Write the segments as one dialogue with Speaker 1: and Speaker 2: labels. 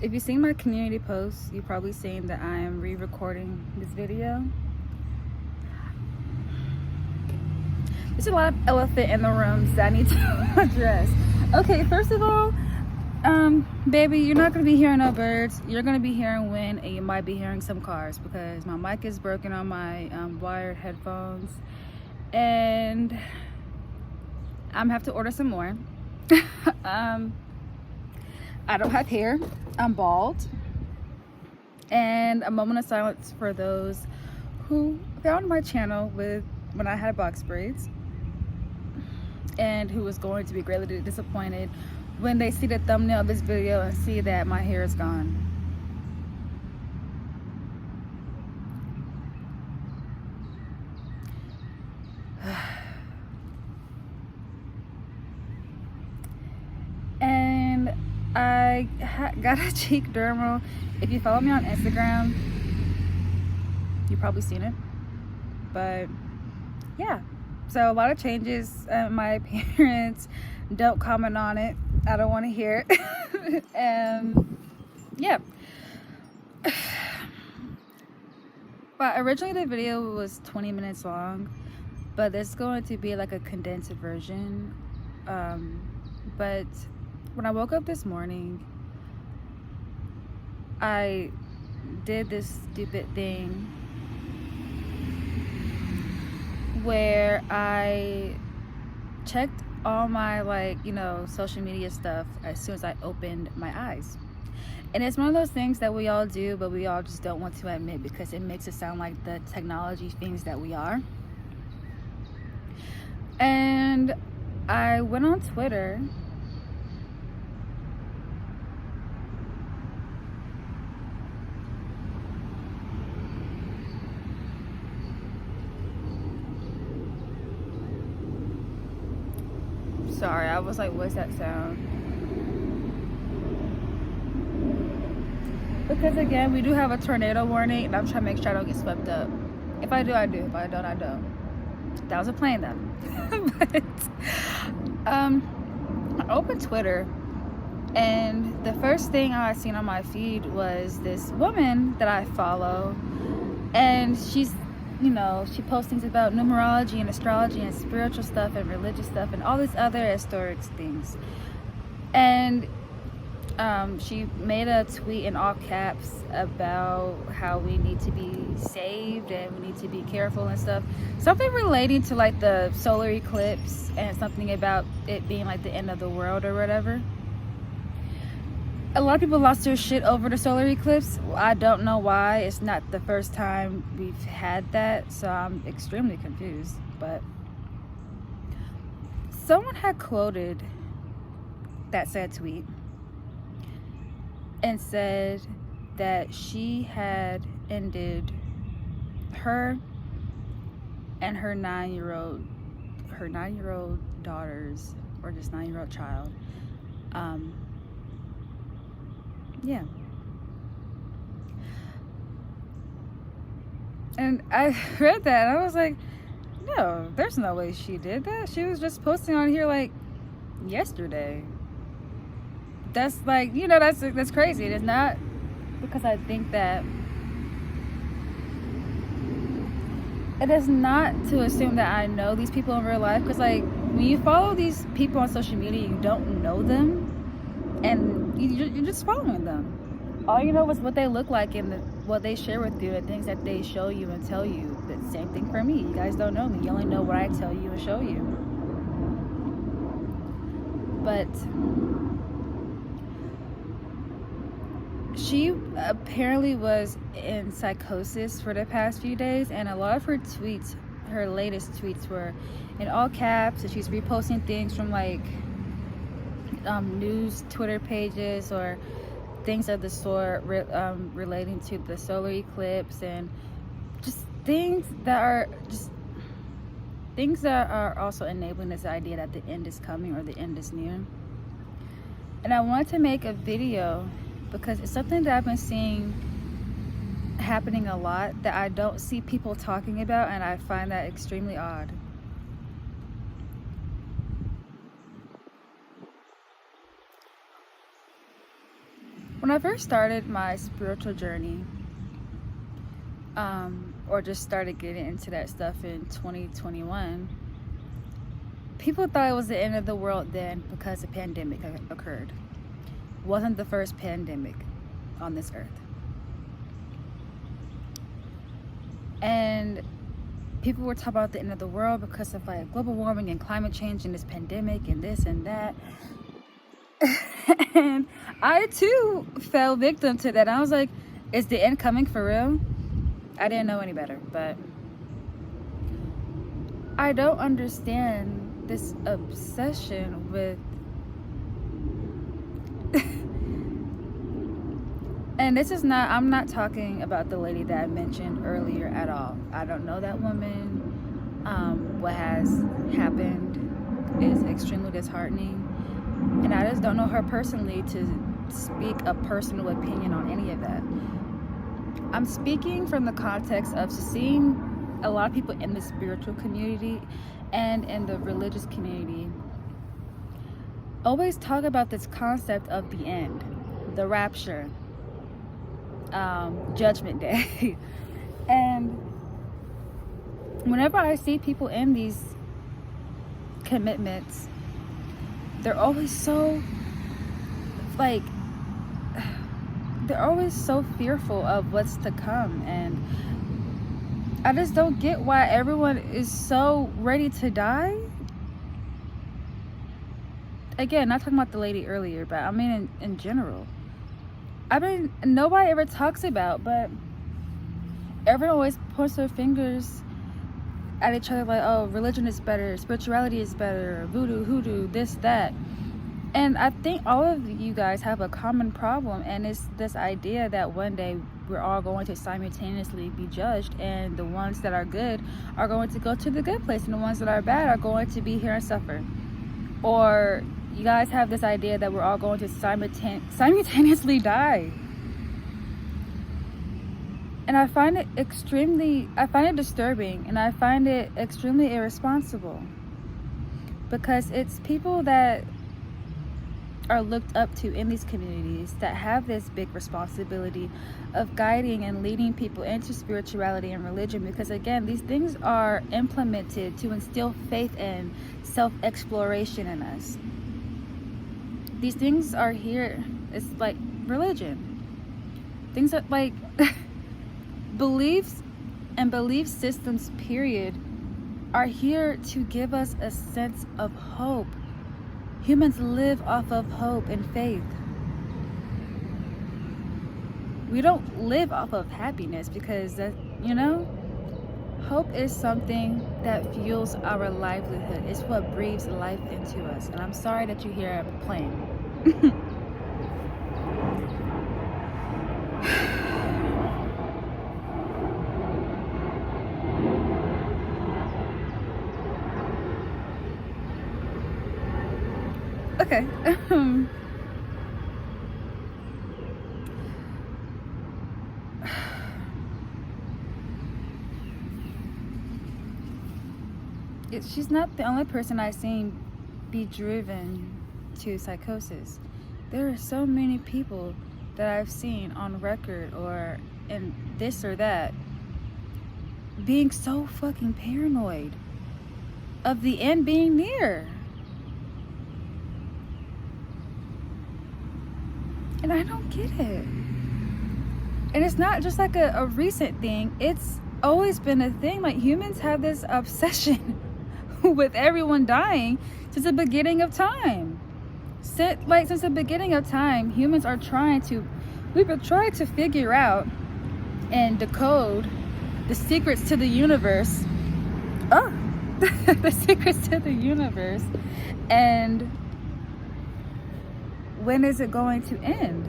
Speaker 1: If you've seen my community posts, you've probably seen that I am re-recording this video. There's a lot of elephant in the rooms that I need to address. Okay, first of all, baby, you're not going to be hearing no birds. You're going to be hearing wind, and you might be hearing some cars because my mic is broken on my wired headphones, and I'm gonna have to order some more. I don't have hair. I'm bald. And a moment of silence for those who found my channel when I had box braids, and who is going to be greatly disappointed when they see the thumbnail of this video and see that my hair is gone. And I got a cheek dermal. If you follow me on Instagram, you've probably seen it. But yeah, so a lot of changes. My appearance, don't comment on it. I don't want to hear it. Yeah. But originally the video was 20 minutes long, but it's going to be like a condensed version. But when I woke up this morning, I did this stupid thing where I checked all my social media stuff as soon as I opened my eyes. And it's one of those things that we all do, but we all just don't want to admit because it makes it sound like the technology things that we are. And I went on Twitter Sorry, I was like, what's that sound? Because again, we do have a tornado warning, and I'm trying to make sure I don't get swept up. If I do, I do. If I don't, I don't. That was a plane though. But I opened Twitter, and the first thing I seen on my feed was this woman that I follow, and she's, she posts things about numerology and astrology and spiritual stuff and religious stuff and all these other historic things. And she made a tweet in all caps about how we need to be saved and we need to be careful and stuff. Something relating to like the solar eclipse and something about it being like the end of the world or whatever. A lot of people lost their shit over the solar eclipse. I don't know why. It's not the first time we've had that, so I'm extremely confused. But someone had quoted that said tweet and said that she had ended her and her 9-year-old daughters, or just 9-year-old child, yeah. And I read that and I was like, no, there's no way she did that. She was just posting on here like yesterday. That's like, that's crazy. It is not because I think that it is not to assume that I know these people in real life, because like when you follow these people on social media, you don't know them and you're just following them. All you know is what they look like and what they share with you and things that they show you and tell you. The same thing for me. You guys don't know me. You only know what I tell you and show you. But she apparently was in psychosis for the past few days, and a lot of her tweets, her latest tweets, were in all caps, and she's reposting things from like news Twitter pages or things of the sort relating to the solar eclipse, and just things that are also enabling this idea that the end is coming or the end is near. And I wanted to make a video because it's something that I've been seeing happening a lot that I don't see people talking about, and I find that extremely odd. When I first started my spiritual journey, or just started getting into that stuff in 2021, people thought it was the end of the world then because a pandemic occurred. It wasn't the first pandemic on this earth. And people were talking about the end of the world because of like global warming and climate change and this pandemic and this and that. And I too fell victim to that. I was like, is the end coming for real? I didn't know any better, but I don't understand this obsession with and this is not, I'm not talking about the lady that I mentioned earlier at all. I don't know that woman. What has happened is extremely disheartening, and I just don't know her personally to speak a personal opinion on any of that. I'm speaking from the context of seeing a lot of people in the spiritual community and in the religious community always talk about this concept of the end, the rapture, Judgment Day. And whenever I see people in these commitments, they're always so like, they're always so fearful of what's to come, and I just don't get why everyone is so ready to die. Again, not talking about the lady earlier, but I mean in general. I mean, nobody ever talks about, but everyone always points their fingers at each other like, oh, religion is better, spirituality is better, voodoo, hoodoo, this, that. And I think all of you guys have a common problem, and it's this idea that one day we're all going to simultaneously be judged, and the ones that are good are going to go to the good place, and the ones that are bad are going to be here and suffer. Or you guys have this idea that we're all going to simultaneously die. And I find it disturbing, and I find it extremely irresponsible, because it's people that are looked up to in these communities that have this big responsibility of guiding and leading people into spirituality and religion, because again, these things are implemented to instill faith and self-exploration in us. These things are here. It's like religion. Things that like beliefs and belief systems, period, are here to give us a sense of hope. Humans live off of hope and faith. We don't live off of happiness, because that, you know, hope is something that fuels our livelihood. It's what breathes life into us. And I'm sorry that you hear it playing. Okay. She's not the only person I've seen be driven to psychosis. There are so many people that I've seen on record or in this or that being so fucking paranoid of the end being near. And I don't get it. And it's not just like a recent thing. It's always been a thing. Like, humans have this obsession with everyone dying since the beginning of time. Since the beginning of time, humans are we've been trying to figure out and decode the secrets to the universe. Oh, the secrets to the universe. And when is it going to end?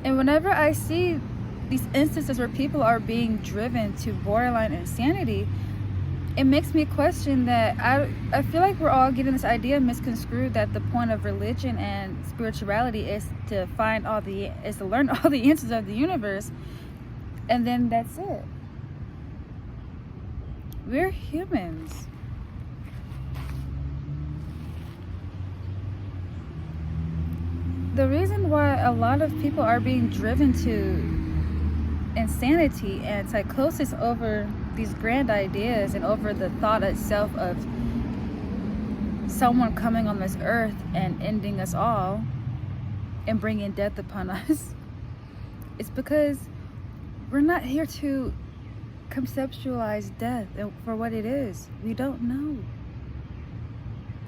Speaker 1: And whenever I see these instances where people are being driven to borderline insanity, it makes me question that I feel like we're all getting this idea misconstrued that the point of religion and spirituality is to learn all the answers of the universe, and then that's it. We're humans. the reason why a lot of people are being driven to insanity and psychosis over these grand ideas and over the thought itself of someone coming on this earth and ending us all and bringing death upon us is because we're not here to conceptualize death for what it is. We don't know.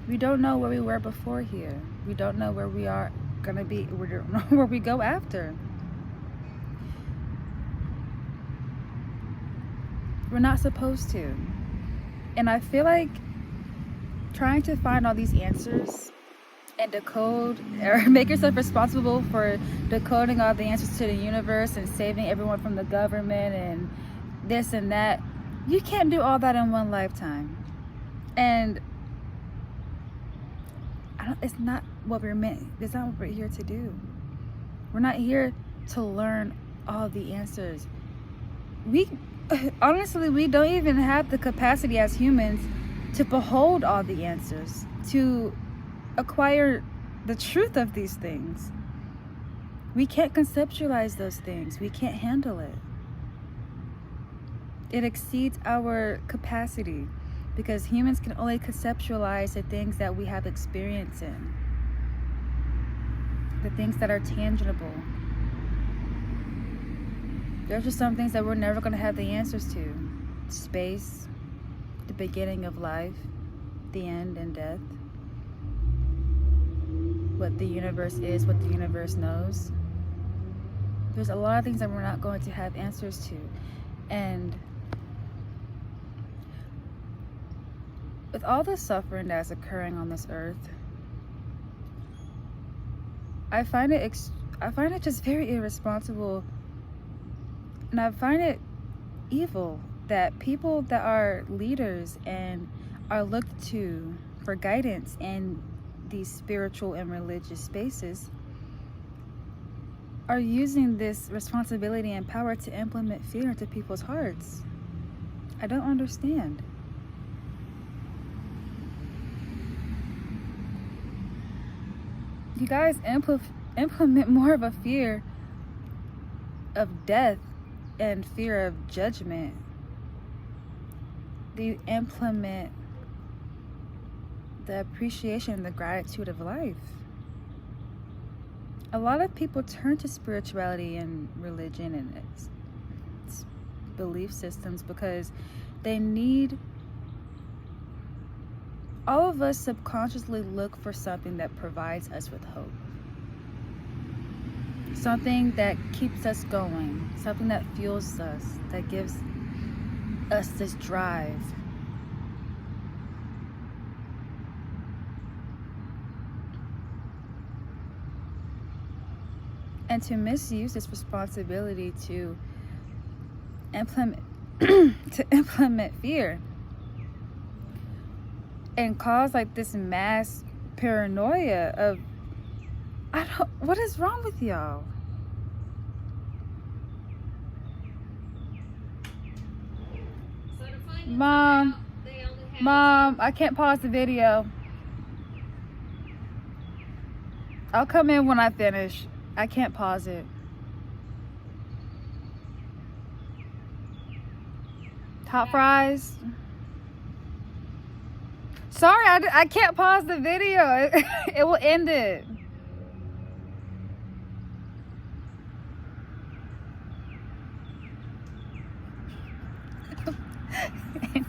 Speaker 1: We don't know where we were before here. We don't know where we are gonna be. We don't know where we go after. We're not supposed to. And I feel like trying to find all these answers and decode or make yourself responsible for decoding all the answers to the universe and saving everyone from the government and this and that, you can't do all that in one lifetime. And it's not what we're meant. It's not what we're here to do. We're not here to learn all the answers. Honestly, we don't even have the capacity as humans to behold all the answers, to acquire the truth of these things. We can't conceptualize those things. We can't handle it. It exceeds our capacity because humans can only conceptualize the things that we have experience in, the things that are tangible. There's just some things that we're never going to have the answers to. Space, the beginning of life, the end and death, what the universe is, what the universe knows. There's a lot of things that we're not going to have answers to. And with all the suffering that's occurring on this earth, I find it just very irresponsible, and I find it evil that people that are leaders and are looked to for guidance in these spiritual and religious spaces are using this responsibility and power to implement fear into people's hearts. I don't understand. You guys implement more of a fear of death and fear of judgment. You implement the appreciation and the gratitude of life. A lot of people turn to spirituality and religion and its belief systems because they need. All of us subconsciously look for something that provides us with hope. Something that keeps us going. Something that fuels us, that gives us this drive. And to misuse this responsibility to implement fear and cause like this mass paranoia of what is wrong with y'all? Mom, I can't pause the video. I'll come in when I finish. I can't pause it. Hot fries. Sorry, I can't pause the video. It will end it.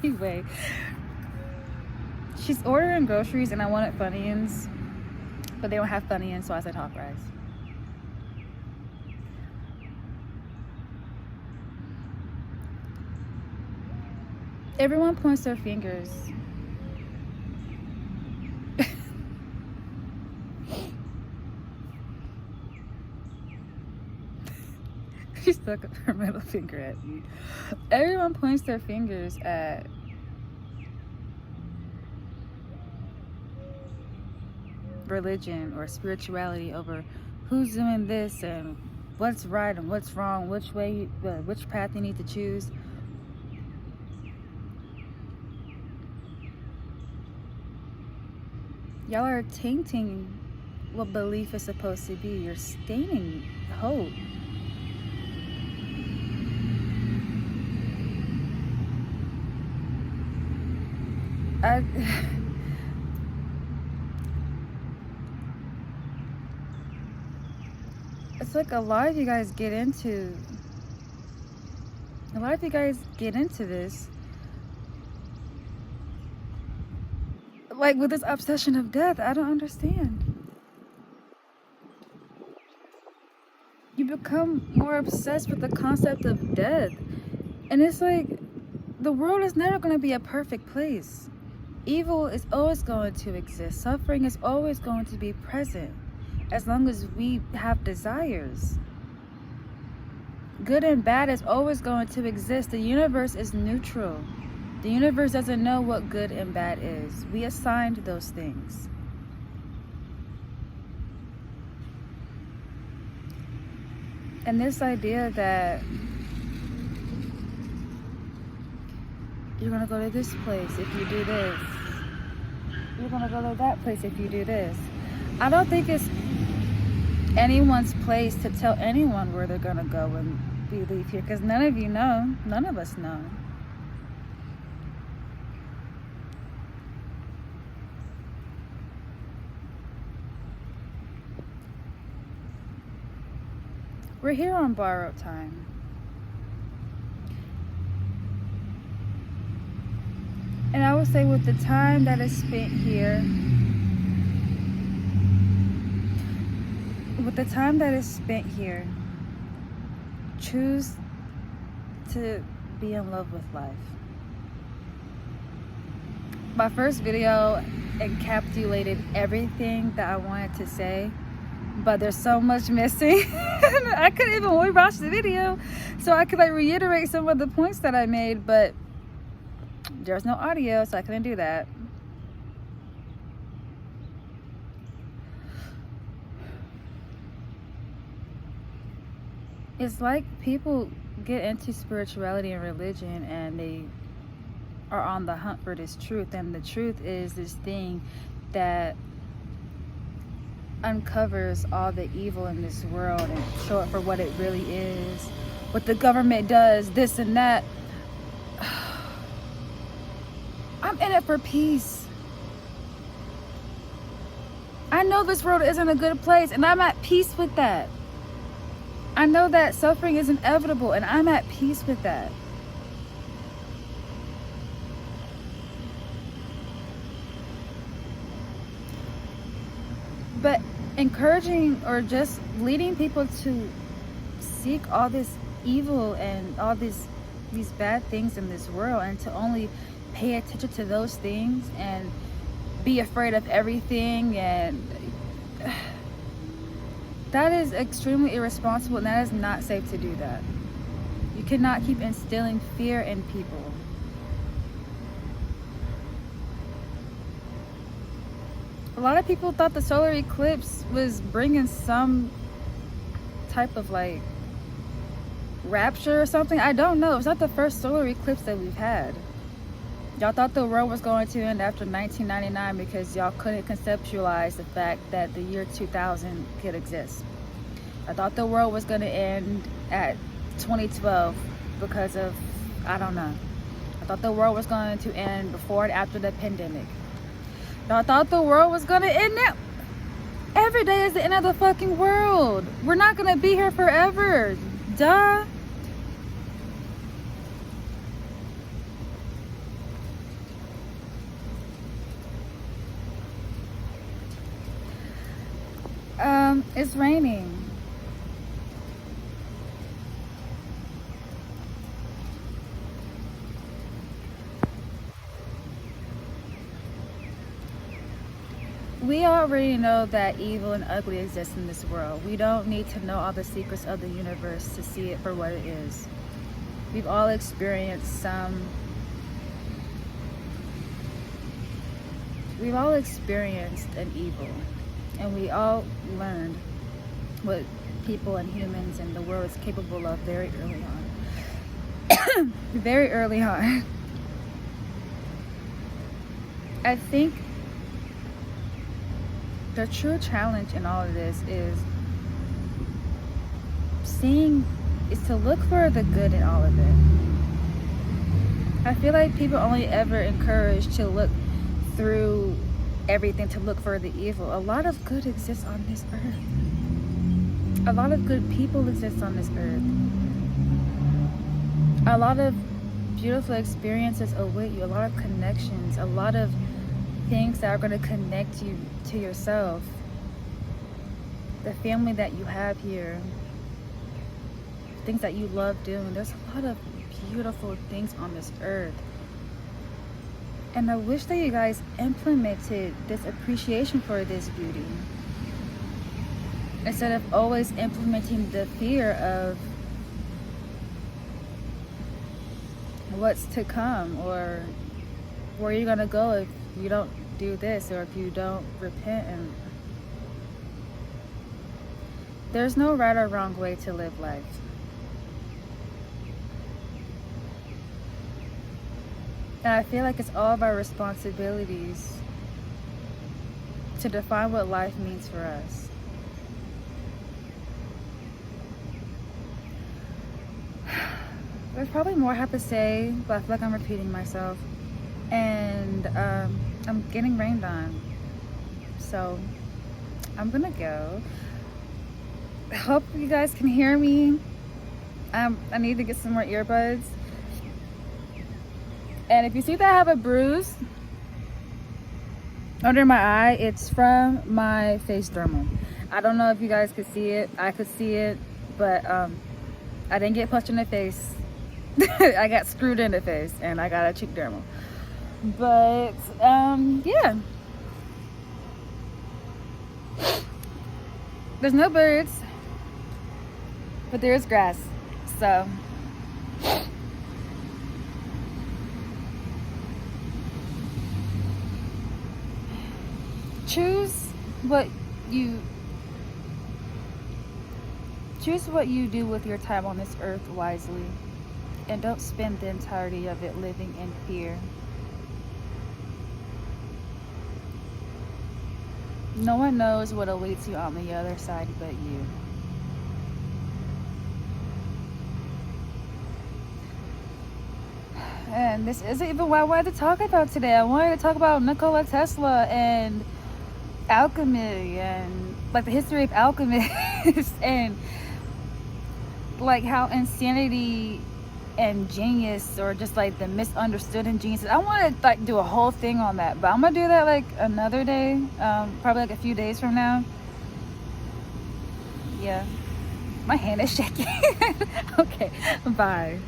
Speaker 1: Anyway, she's ordering groceries and I wanted Funyuns, but they don't have Funyuns, so I said hot fries. Everyone points their fingers. She stuck up her middle finger at me. Everyone points their fingers at religion or spirituality over who's doing this and what's right and what's wrong, which path you need to choose. Y'all are tainting what belief is supposed to be. You're staining hope. It's like a lot of you guys get into this like with this obsession of death. I don't understand. You become more obsessed with the concept of death, and it's like the world is never going to be a perfect place. Evil is always going to exist. Suffering is always going to be present as long as we have desires. Good and bad is always going to exist. The universe is neutral. The universe doesn't know what good and bad is. We assigned those things. And this idea that you're going to go to this place if you do this. You're going to go to that place if you do this. I don't think it's anyone's place to tell anyone where they're going to go when we leave here, because none of you know. None of us know. We're here on borrowed time. And I would say with the time that is spent here, choose to be in love with life. My first video encapsulated everything that I wanted to say, but there's so much missing. I couldn't even rewatch the video so I could like reiterate some of the points that I made, but there's no audio, so I couldn't do that. It's like people get into spirituality and religion and they are on the hunt for this truth, and the truth is this thing that uncovers all the evil in this world and show it for what it really is. What the government does, this and that. I'm in it for peace. I know this world isn't a good place, and I'm at peace with that. I know that suffering is inevitable, and I'm at peace with that. But encouraging or just leading people to seek all this evil and all these bad things in this world, and to only pay attention to those things and be afraid of everything, and that is extremely irresponsible, and that is not safe to do that. You cannot keep instilling fear in people. A lot of people thought the solar eclipse was bringing some type of like rapture or something. I don't know. It's not the first solar eclipse that we've had. Y'all thought the world was going to end after 1999 because y'all couldn't conceptualize the fact that the year 2000 could exist. I thought the world was going to end at 2012 because of, I don't know. I thought the world was going to end before and after the pandemic. Y'all thought the world was going to end now. Every day is the end of the fucking world. We're not going to be here forever. Duh. It's raining. We already know that evil and ugly exists in this world. We don't need to know all the secrets of the universe to see it for what it is. We've all experienced an evil, and we all learned what people and humans and the world is capable of very early on. Very early on. I think the true challenge in all of this is to look for the good in all of it. I feel like people only ever encouraged to look through everything to look for the evil. A lot of good exists on this earth. A lot of good people exist on this earth. A lot of beautiful experiences await you. A lot of connections. A lot of things that are going to connect you to yourself. The family that you have here. Things that you love doing. There's a lot of beautiful things on this earth. And I wish that you guys implemented this appreciation for this beauty, instead of always implementing the fear of what's to come, or where you're gonna go if you don't do this, or if you don't repent. And there's no right or wrong way to live life. And I feel like it's all of our responsibilities to define what life means for us. There's probably more I have to say, but I feel like I'm repeating myself. And I'm getting rained on. So I'm gonna go. I hope you guys can hear me. I need to get some more earbuds. And if you see that I have a bruise under my eye, it's from my face dermal. I don't know if you guys could see it. I could see it, but I didn't get punched in the face. I got screwed in the face, and I got a cheek dermal. But yeah. There's no birds, but there is grass. So choose what you do with your time on this earth wisely, and don't spend the entirety of it living in fear. No one knows what awaits you on the other side but you. And this isn't even what I wanted to talk about today. I wanted to talk about Nikola Tesla and alchemy, and like the history of alchemists, and like how insanity and genius, or just like the misunderstood in genius. I want to like do a whole thing on that, but I'm gonna do that like another day, probably like a few days from now. Yeah, my hand is shaking. Okay, bye.